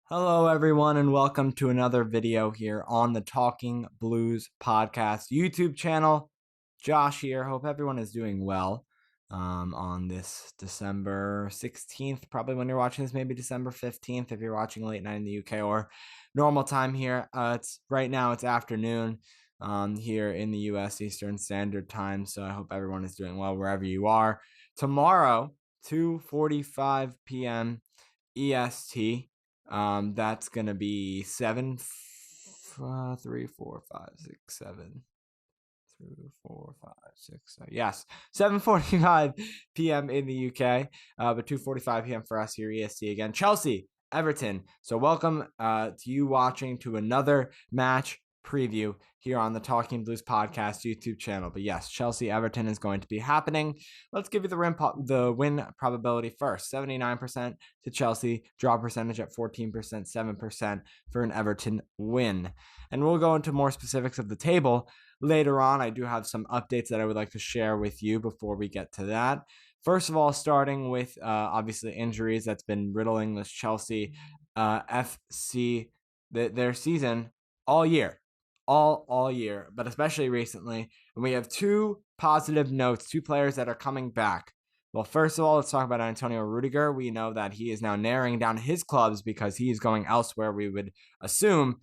Hello, everyone, and welcome to another video here on the Talking Blues podcast YouTube channel. Josh here. Hope everyone is doing well on this December 16th. Probably when you're watching this, maybe December 15th if you're watching late night in the UK or normal time here. It's right now, it's afternoon here in the US Eastern Standard Time. So I hope everyone is doing well wherever you are. Tomorrow, 2:45 p.m. EST. That's gonna be 3, 4, 5, 6, 7. 3, 4, 5, 6, 7. Yes, 7:45 p.m. in the UK, but 2:45 p.m. for us here EST again. Chelsea, Everton. So welcome to you watching to another match preview here on the Talking Blues podcast YouTube channel. But yes, Chelsea Everton is going to be happening. Let's give you the win probability first. 79% to Chelsea, draw percentage at 14%, 7% for an Everton win. And we'll go into more specifics of the table later on. I do have some updates that I would like to share with you before we get to that. First of all, starting with obviously injuries that's been riddling this Chelsea FC their season all year. All year, but especially recently. And we have two positive notes, two players that are coming back. Well, first of all, let's talk about Antonio Rudiger. We know that he is now narrowing down his clubs because he is going elsewhere, we would assume,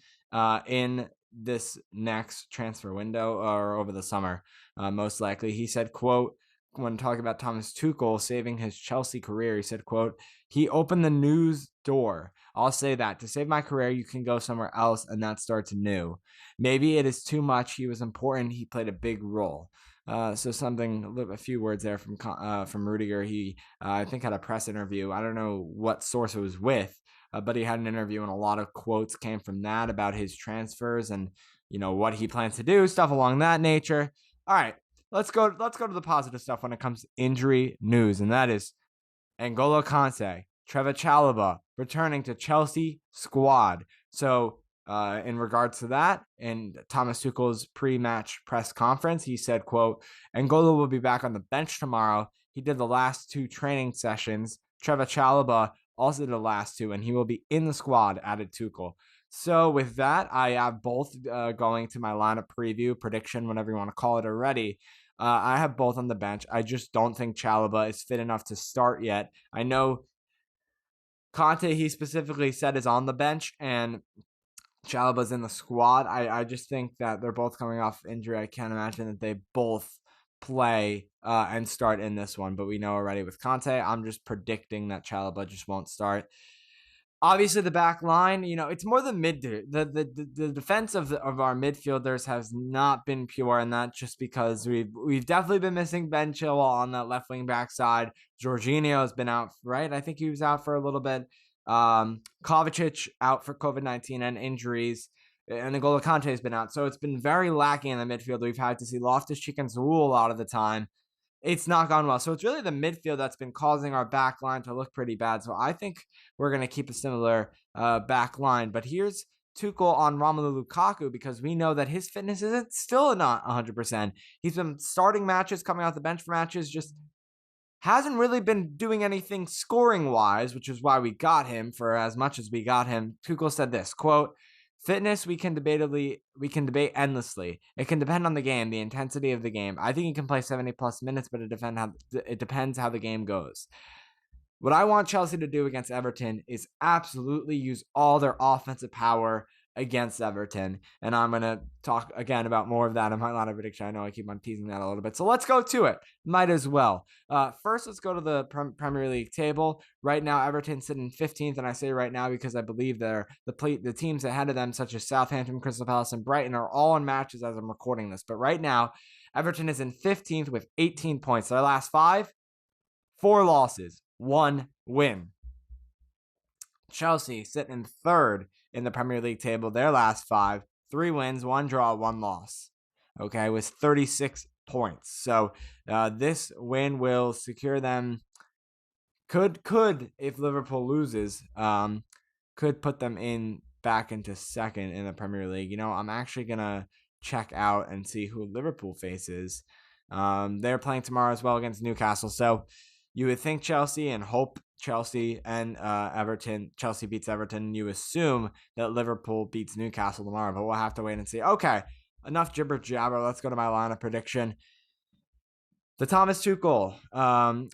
in this next transfer window or over the summer, most likely. He said, quote, when talking about Thomas Tuchel saving his Chelsea career, he said, quote, he opened the news door. I'll say that. To save my career, you can go somewhere else, and that starts new. Maybe it is too much. He was important. He played a big role. So a few words there from Rudiger. He, I think, had a press interview. I don't know what source it was with, but he had an interview, and a lot of quotes came from that about his transfers and, you know, what he plans to do, stuff along that nature. All right, let's go to the positive stuff when it comes to injury news, and that is N'Golo Kante, Trevor Chalobah returning to Chelsea squad. So in regards to that, in Thomas Tuchel's pre-match press conference, he said, quote, N'Golo will be back on the bench tomorrow. He did the last two training sessions. Trevor Chalobah also did the last two, and he will be in the squad, added Tuchel. So with that, I have both going to my lineup preview, prediction, whatever you want to call it already. I have both on the bench. I just don't think Chalobah is fit enough to start yet. I know Conte, he specifically said, is on the bench, and Chalobah's in the squad. I just think that they're both coming off injury. I can't imagine that they both play and start in this one, but we know already with Conte. I'm just predicting that Chalobah just won't start. Obviously, the back line, you know, it's more the the defense of our midfielders has not been pure, and that's just because we've definitely been missing Ben Chilwell on that left wing back side. Jorginho has been out, right? I think he was out for a little bit. Kovacic out for COVID-19 and injuries, and N'Golo Kante has been out, so it's been very lacking in the midfield. We've had to see Loftus-Cheek and Zaul a lot of the time. It's not gone well. So it's really the midfield that's been causing our back line to look pretty bad. So I think we're going to keep a similar back line. But here's Tuchel on Romelu Lukaku, because we know that his fitness isn't still not 100%. He's been starting matches, coming out the bench for matches, just hasn't really been doing anything scoring-wise, which is why we got him for as much as we got him. Tuchel said this, quote, fitness, we can debate endlessly. It can depend on the game, the intensity of the game. I think he can play 70-plus minutes, but it depends how the game goes. What I want Chelsea to do against Everton is absolutely use all their offensive power against Everton. And I'm going to talk again about more of that in my lineup prediction. I know I keep on teasing that a little bit. So let's go to it. Might as well. First, let's go to the Premier League table. Right now, Everton's sitting 15th. And I say right now because I believe the teams ahead of them, such as Southampton, Crystal Palace, and Brighton, are all in matches as I'm recording this. But right now, Everton is in 15th with 18 points. Their last 5, 4 losses, 1 win. Chelsea sitting in 3rd in the Premier League table. Their last 5, 3 wins, 1 draw, 1 loss. Okay, with 36 points. So this win will secure them. Could if Liverpool loses, could put them back into 2nd in the Premier League. You know, I'm actually gonna check out and see who Liverpool faces. They're playing tomorrow as well against Newcastle. So You would think Chelsea and hope Chelsea and Everton. Chelsea beats Everton. You assume that Liverpool beats Newcastle tomorrow, but we'll have to wait and see. Okay, enough jibber jabber. Let's go to my lineup prediction. The Thomas Tuchel, 3-4,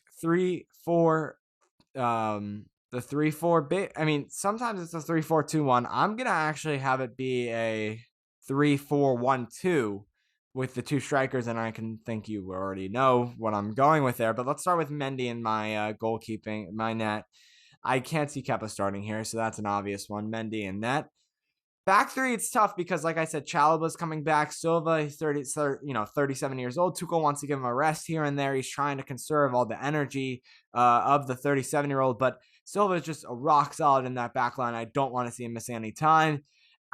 the 3-4 bit. I mean, sometimes it's a 3-4-2-1. I'm gonna actually have it be a 3-4-1-2 with the two strikers, and I can think you already know what I'm going with there. But let's start with Mendy in my goalkeeping, my net. I can't see Kepa starting here, so that's an obvious one. Mendy in net. Back three, it's tough because, like I said, Chalobah's coming back. Silva, he's 37 years old. Tuchel wants to give him a rest here and there. He's trying to conserve all the energy of the 37-year-old, but Silva is just a rock solid in that back line. I don't want to see him miss any time.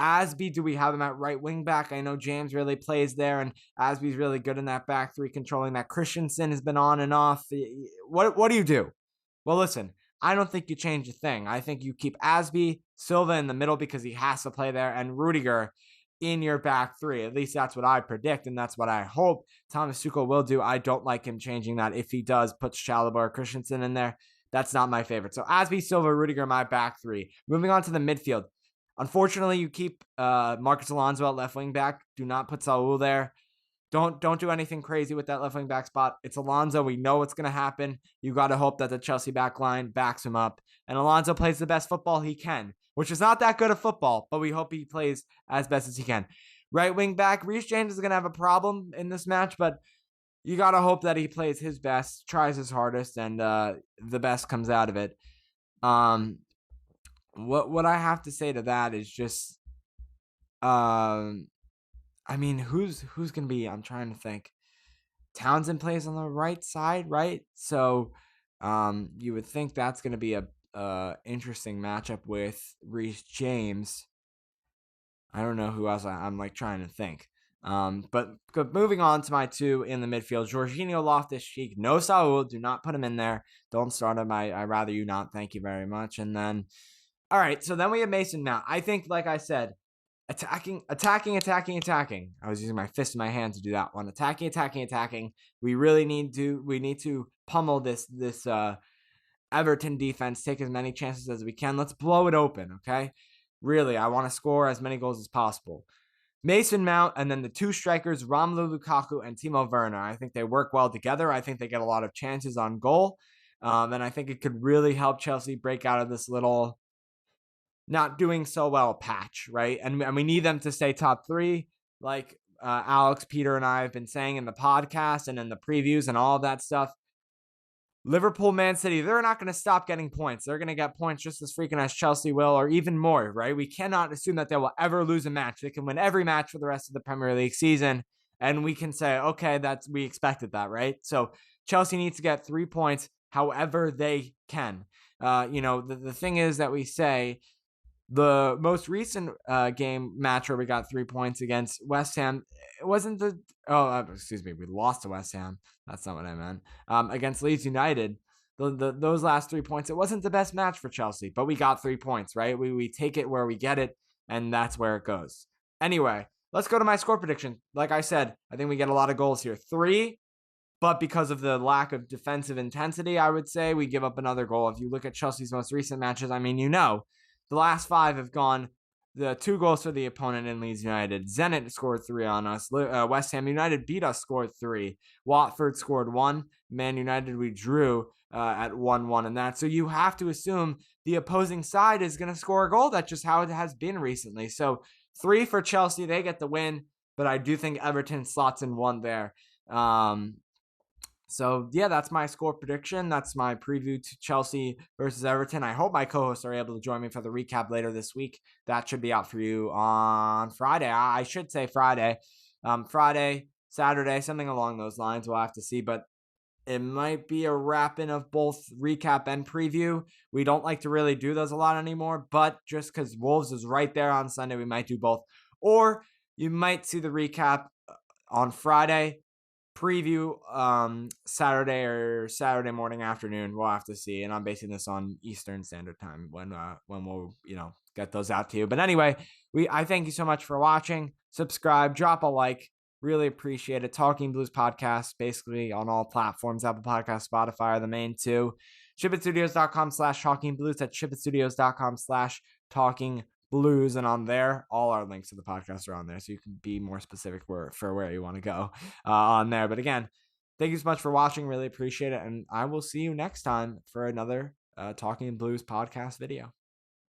Asby, do we have him at right wing back? I know James really plays there, and Asby's really good in that back three, controlling that. Christensen has been on and off. What do you do? Well, listen, I don't think you change a thing. I think you keep Asby, Silva in the middle because he has to play there, and Rudiger in your back three. At least that's what I predict, and that's what I hope Thomas Tuchel will do. I don't like him changing that. If he does, puts Chalobah or Christensen in there, that's not my favorite. So Asby, Silva, Rudiger, my back three. Moving on to the midfield. Unfortunately, you keep Marcus Alonso at left wing back. Do not put Saul there. Don't do anything crazy with that left wing back spot. It's Alonso. We know what's going to happen. You got to hope that the Chelsea back line backs him up. And Alonso plays the best football he can, which is not that good of football, but we hope he plays as best as he can. Right wing back, Reece James is going to have a problem in this match, but you got to hope that he plays his best, tries his hardest, and the best comes out of it. What I have to say to that is just, I mean, who's going to be, I'm trying to think. Townsend plays on the right side, right? So you would think that's going to be a interesting matchup with Reece James. I don't know who else I'm like trying to think. But moving on to my two in the midfield, Jorginho, Loftus-Cheek, no Saul, do not put him in there. Don't start him. I rather you not. Thank you very much. And then, all right, so then we have Mason Mount. I think, like I said, attacking. I was using my fist in my hand to do that one. Attacking. We need to pummel this Everton defense, take as many chances as we can. Let's blow it open, okay? Really, I want to score as many goals as possible. Mason Mount, and then the two strikers, Romelu Lukaku and Timo Werner. I think they work well together. I think they get a lot of chances on goal. And I think it could really help Chelsea break out of this little not doing so well patch, right? And we need them to stay top three, like Alex, Peter, and I have been saying in the podcast and in the previews and all of that stuff. Liverpool, Man City, they're not going to stop getting points. They're going to get points just as freaking as Chelsea will, or even more, right? We cannot assume that they will ever lose a match. They can win every match for the rest of the Premier League season, and we can say, okay, we expected that, right? So Chelsea needs to get 3 points however they can. The thing is that we say the most recent game match where we got 3 points against West Ham, it wasn't we lost to West Ham. That's not what I meant. Against Leeds United, those last 3 points, it wasn't the best match for Chelsea, but we got 3 points, right? We take it where we get it, and that's where it goes. Anyway, let's go to my score prediction. Like I said, I think we get a lot of goals here. 3, but because of the lack of defensive intensity, I would say we give up another goal. If you look at Chelsea's most recent matches, I mean, the last 5 have gone the 2 goals for the opponent in Leeds United. Zenit scored 3 on us. West Ham United beat us, scored 3. Watford scored 1. Man United, we drew at 1-1 in that. So you have to assume the opposing side is going to score a goal. That's just how it has been recently. So 3 for Chelsea. They get the win, but I do think Everton slots in 1 there. So, yeah, that's my score prediction. That's my preview to Chelsea versus Everton. I hope my co-hosts are able to join me for the recap later this week. That should be out for you on Friday. I should say Friday. Friday, Saturday, something along those lines. We'll have to see. But it might be a wrap-in of both recap and preview. We don't like to really do those a lot anymore. But just because Wolves is right there on Sunday, we might do both. Or you might see the recap on Friday. Preview Saturday morning, afternoon. We'll have to see, and I'm basing this on Eastern Standard Time when we'll get those out to you. But anyway, I thank you so much for watching. Subscribe, drop a like, Really appreciate it. Talking Blues podcast, basically on all platforms. Apple Podcasts, Spotify are the main two. ShipItStudios.com/Talking Blues. That's ShipItStudios.com/Talking Blues. And on there, all our links to the podcast are on there. So you can be more specific for where you want to go on there. But again, thank you so much for watching. Really appreciate it. And I will see you next time for another Talking Blues podcast video.